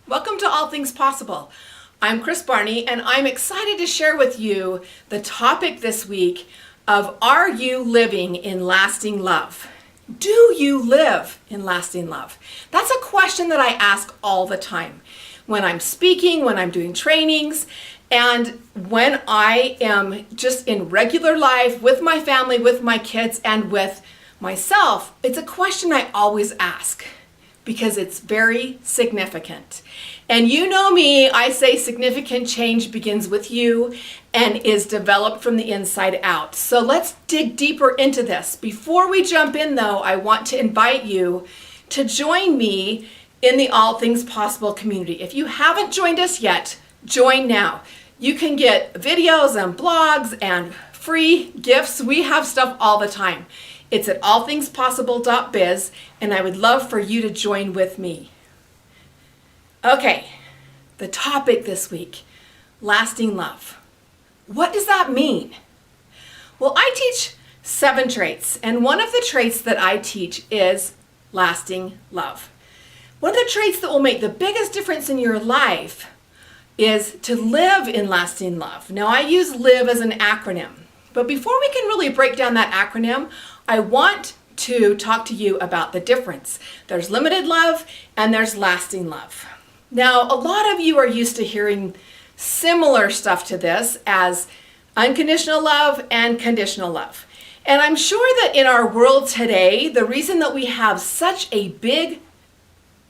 Welcome to All Things Possible. I'm Kris Barney, and I'm excited to share with you the topic this week of Are you living in lasting love? Do you live in lasting love? That's a question that I ask all the time when I'm speaking, when I'm doing trainings, and when I am just in regular life with my family, with my kids, and with myself. It's a question I always ask because it's very significant. And you know me, I say significant change begins with you and is developed from the inside out. So let's dig deeper into this. Before we jump in though, I want to invite you to join me in the All Things Possible community. If you haven't joined us yet, join now. You can get videos and blogs and free gifts. We have stuff all the time. It's at allthingspossible.biz, and I would love for you to join with me. Okay, the topic this week, lasting love. What does that mean? Well, I teach 7 traits, and one of the traits that I teach is lasting love. One of the traits that will make the biggest difference in your life is to live in lasting love. Now, I use LIVE as an acronym, but before we can really break down that acronym, I want to talk to you about the difference. There's limited love and there's lasting love. Now, a lot of you are used to hearing similar stuff to this as unconditional love and conditional love. And I'm sure that in our world today, the reason that we have such a big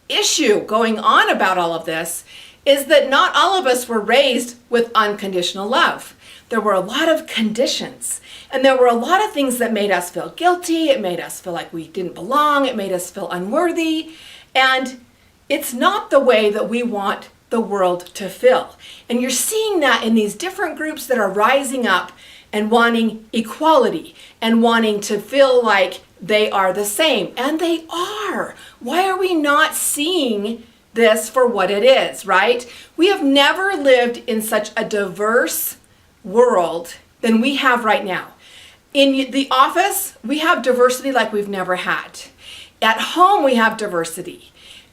issue going on about all of this is that not all of us were raised with unconditional love. There were a lot of conditions, and there were a lot of things that made us feel guilty. It made us feel like we didn't belong. It made us feel unworthy. And it's not the way that we want the world to feel. And you're seeing that in these different groups that are rising up and wanting equality and wanting to feel like they are the same. And they are. Why are we not seeing this for what it is, right? We have never lived in such a diverse world than we have right now. In the office, we have diversity like we've never had. At home, we have diversity.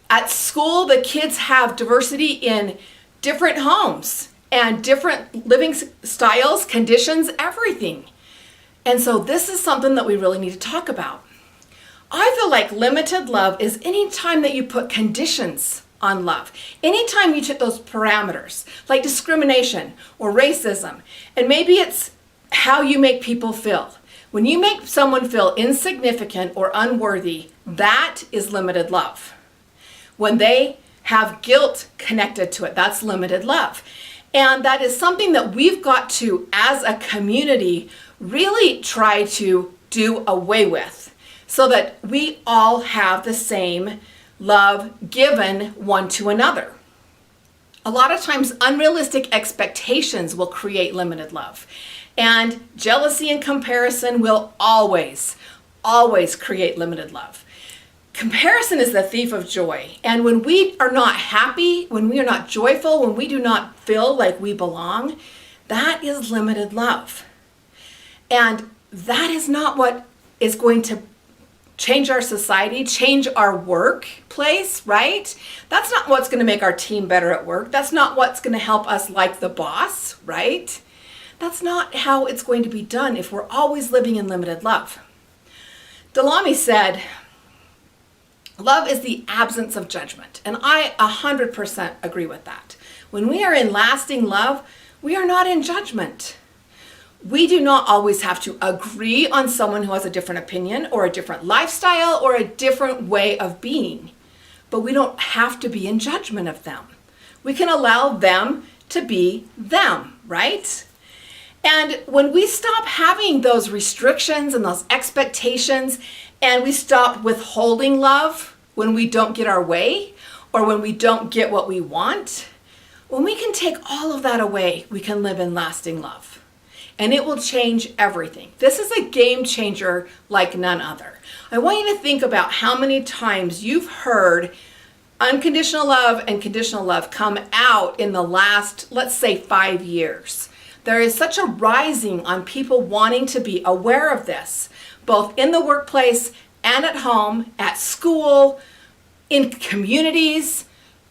At school, the kids have diversity in different homes and different living styles, conditions, everything. And so this is something that we really need to talk about. I feel like limited love is any time that you put conditions on love. Anytime you took those parameters, like discrimination or racism, and maybe it's how you make people feel. When you make someone feel insignificant or unworthy, that is limited love. When they have guilt connected to it, that's limited love. And that is something that we've got to, as a community, really try to do away with so that we all have the same love given one to another. A lot of times unrealistic expectations will create limited love. And jealousy and comparison will always create limited love. Comparison is the thief of joy. And when we are not happy, when we are not joyful, when we do not feel like we belong, that is limited love. And that is not what is going to change our society, change our workplace, right? That's not what's going to make our team better at work. That's not what's going to help us like the boss, right? That's not how it's going to be done if we're always living in limited love. Delamy said, love is the absence of judgment. And I 100% agree with that. When we are in lasting love, we are not in judgment. We do not always have to agree on someone who has a different opinion or a different lifestyle or a different way of being. But we don't have to be in judgment of them. We can allow them to be them, right? And when we stop having those restrictions and those expectations and we stop withholding love when we don't get our way or when we don't get what we want, when we can take all of that away, we can live in lasting love. And it will change everything. This is a game changer like none other. I want you to think about how many times you've heard unconditional love and conditional love come out in the last, let's say, 5 years. There is such a rising on people wanting to be aware of this, both in the workplace and at home, at school, in communities,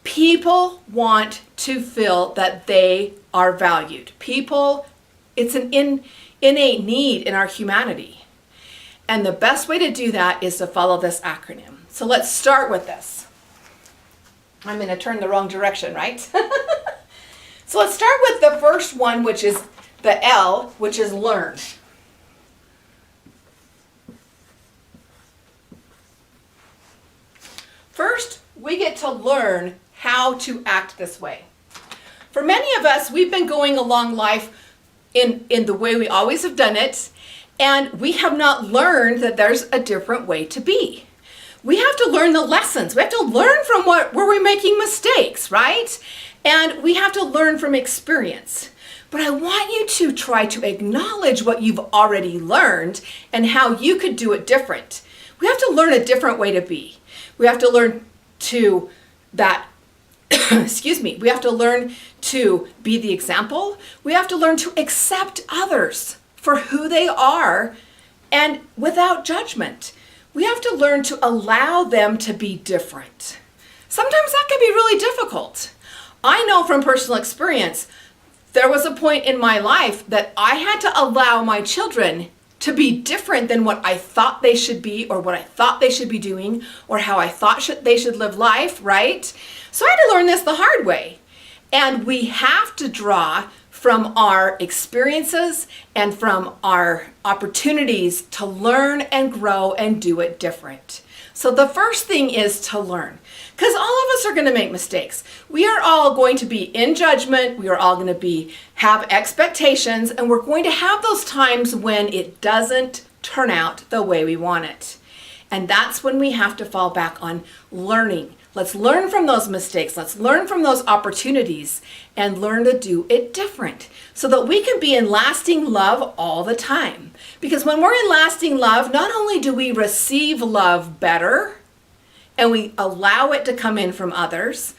People want to feel that they are valued. It's an innate need in our humanity. And the best way to do that is to follow this acronym. So let's start with this. I'm going to turn the wrong direction, right? So let's start with the first one, which is the L, which is learn. First, we get to learn how to act this way. For many of us, we've been going along life in the way we always have done it, and we have not learned that there's a different way to be. We have to learn the lessons. We have to learn from where we're making mistakes, right? And we have to learn from experience. But I want you to try to acknowledge what you've already learned and how you could do it different. We have to learn a different way to be. We have to learn to we have to learn to be the example. We have to learn to accept others for who they are and without judgment. We have to learn to allow them to be different. Sometimes that can be really difficult. I know from personal experience, there was a point in my life that I had to allow my children to be different than what I thought they should be or what I thought they should be doing or how I thought they should live life, right? So I had to learn this the hard way. And we have to draw from our experiences and from our opportunities to learn and grow and do it different. So the first thing is to learn, because all of us are going to make mistakes. We are all going to be in judgment. We are all going to have expectations, and we're going to have those times when it doesn't turn out the way we want it. And that's when we have to fall back on learning. Let's learn from those mistakes. Let's learn from those opportunities and learn to do it different so that we can be in lasting love all the time. Because when we're in lasting love, not only do we receive love better and we allow it to come in from others,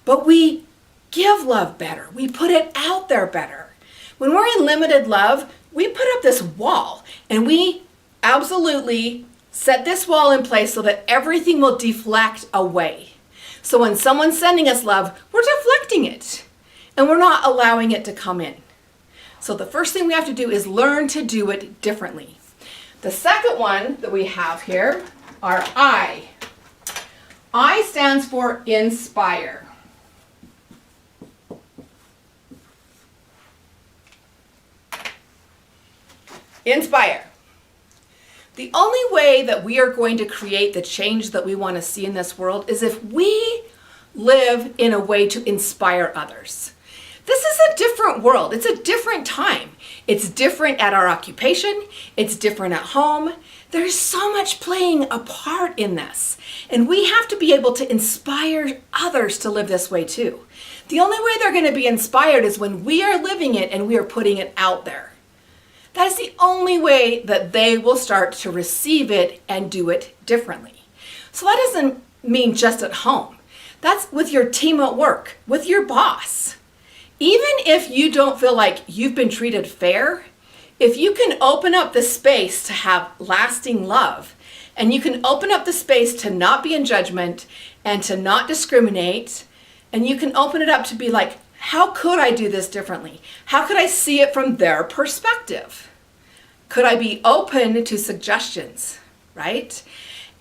but we give love better. We put it out there better. When we're in limited love, we put up this wall and we absolutely set this wall in place so that everything will deflect away. So when someone's sending us love, we're deflecting it and we're not allowing it to come in. So the first thing we have to do is learn to do it differently. The second one that we have here are I. I stands for inspire. Inspire. The only way that we are going to create the change that we want to see in this world is if we live in a way to inspire others. This is a different world. It's a different time. It's different at our occupation. It's different at home. There's so much playing a part in this. And we have to be able to inspire others to live this way too. The only way they're going to be inspired is when we are living it and we are putting it out there. That is the only way that they will start to receive it and do it differently. So that doesn't mean just at home. That's with your team at work, with your boss. Even if you don't feel like you've been treated fair, if you can open up the space to have lasting love, and you can open up the space to not be in judgment and to not discriminate, and you can open it up to be like, how could I do this differently? How could I see it from their perspective? Could I be open to suggestions, right?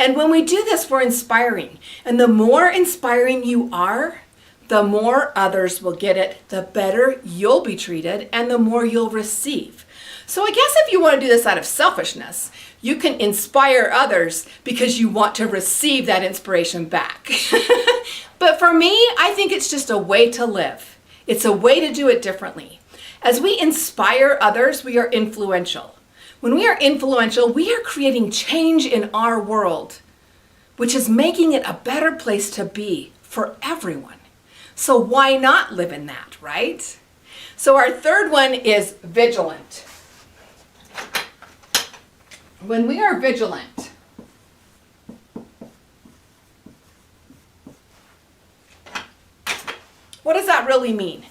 And when we do this, we're inspiring. And the more inspiring you are, the more others will get it, the better you'll be treated, and the more you'll receive. So I guess if you want to do this out of selfishness, you can inspire others because you want to receive that inspiration back. But for me, I think it's just a way to live. It's a way to do it differently. As we inspire others, we are influential. When we are influential, we are creating change in our world, which is making it a better place to be for everyone. So why not live in that, right? So our third one is vigilant. When we are vigilant, what does that really mean?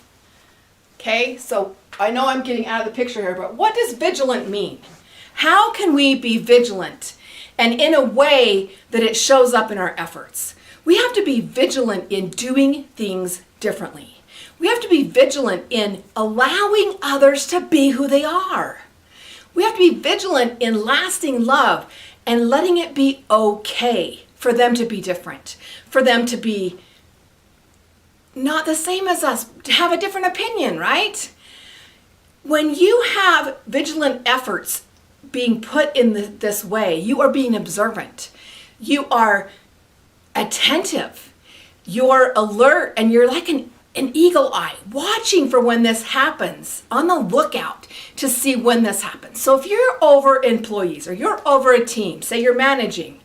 Okay, so I know I'm getting out of the picture here, but what does vigilant mean? How can we be vigilant and in a way that it shows up in our efforts? We have to be vigilant in doing things differently. We have to be vigilant in allowing others to be who they are. We have to be vigilant in lasting love and letting it be okay for them to be different, for them to be not the same as us, to have a different opinion, right? When you have vigilant efforts being put in this way, you are being observant. You are attentive. You're alert, and you're like an eagle eye, watching for when this happens, on the lookout to see when this happens. So if you're over employees or you're over a team, say you're managing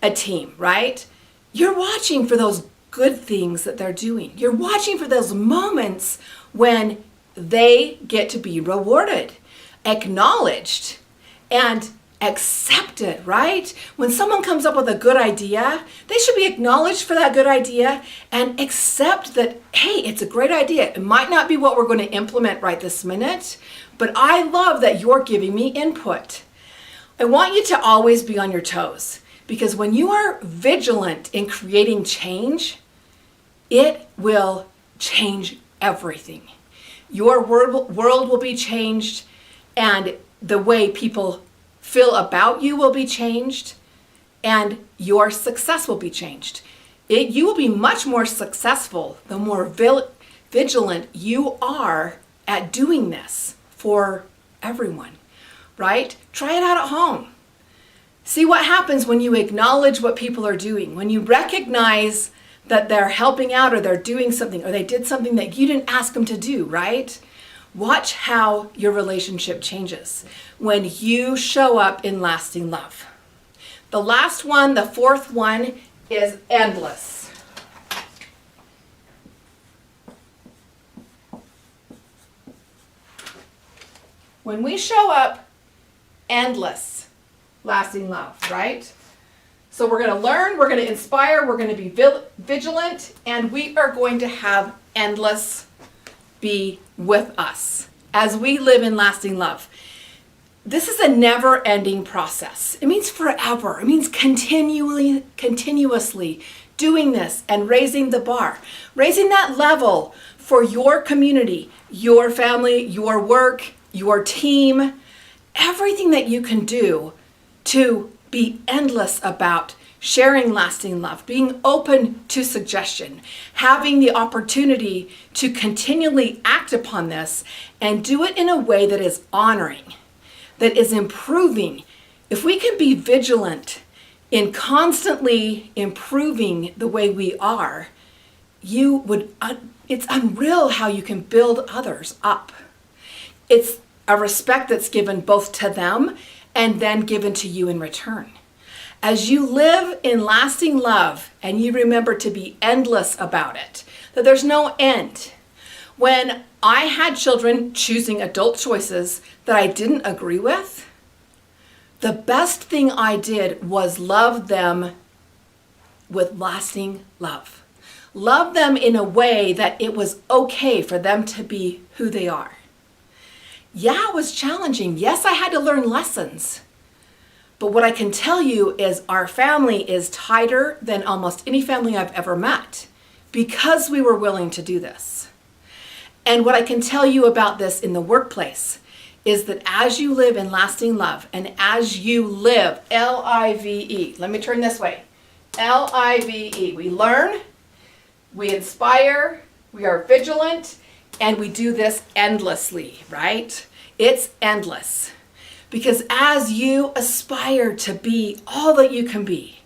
a team, right? You're watching for those good things that they're doing. You're watching for those moments when they get to be rewarded, acknowledged, and accepted, right? When someone comes up with a good idea, they should be acknowledged for that good idea and accept that, hey, it's a great idea. It might not be what we're going to implement right this minute, but I love that you're giving me input. I want you to always be on your toes, because when you are vigilant in creating change, it will change everything. Your world will be changed, and the way people feel about you will be changed, and your success will be changed. You will be much more successful the more vigilant you are at doing this for everyone, right? Try it out at home. See what happens when you acknowledge what people are doing, when you recognize that they're helping out or they're doing something or they did something that you didn't ask them to do, right? Watch how your relationship changes when you show up in lasting love. The last one, the fourth one, is endless. When we show up, endless, lasting love, right? So we're going to learn, we're going to inspire, we're going to be vigilant, and we are going to have endless be with us as we live in lasting love. This is a never-ending process. It means forever. It means continuously doing this and raising the bar, raising that level for your community, your family, your work, your team, everything that you can do to be endless about sharing lasting love, being open to suggestion, having the opportunity to continually act upon this and do it in a way that is honoring, that is improving. If we can be vigilant in constantly improving the way we are, it's unreal how you can build others up. It's a respect that's given both to them and then given to you in return. As you live in lasting love and you remember to be endless about it, that there's no end. When I had children choosing adult choices that I didn't agree with, the best thing I did was love them with lasting love. Love them in a way that it was okay for them to be who they are. Yeah, it was challenging. Yes, I had to learn lessons. But what I can tell you is our family is tighter than almost any family I've ever met because we were willing to do this. And what I can tell you about this in the workplace is that as you live in lasting love and as you live, L-I-V-E, let me turn this way, L-I-V-E, we learn, we inspire, we are vigilant, and we do this endlessly, right? It's endless. Because as you aspire to be all that you can be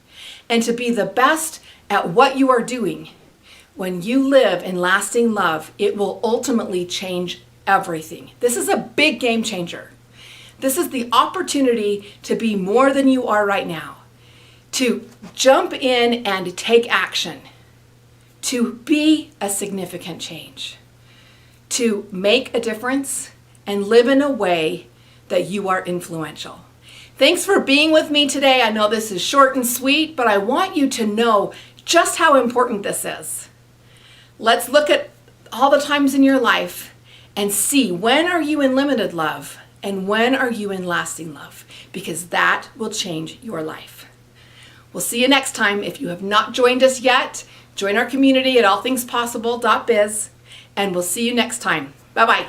and to be the best at what you are doing, when you live in lasting love, it will ultimately change everything. This is a big game changer. This is the opportunity to be more than you are right now, to jump in and take action, to be a significant change, to make a difference and live in a way that you are influential. Thanks for being with me today. I know this is short and sweet, but I want you to know just how important this is. Let's look at all the times in your life and see when are you in limited love and when are you in lasting love, because that will change your life. We'll see you next time. If you have not joined us yet, join our community at allthingspossible.biz, and we'll see you next time. Bye-bye.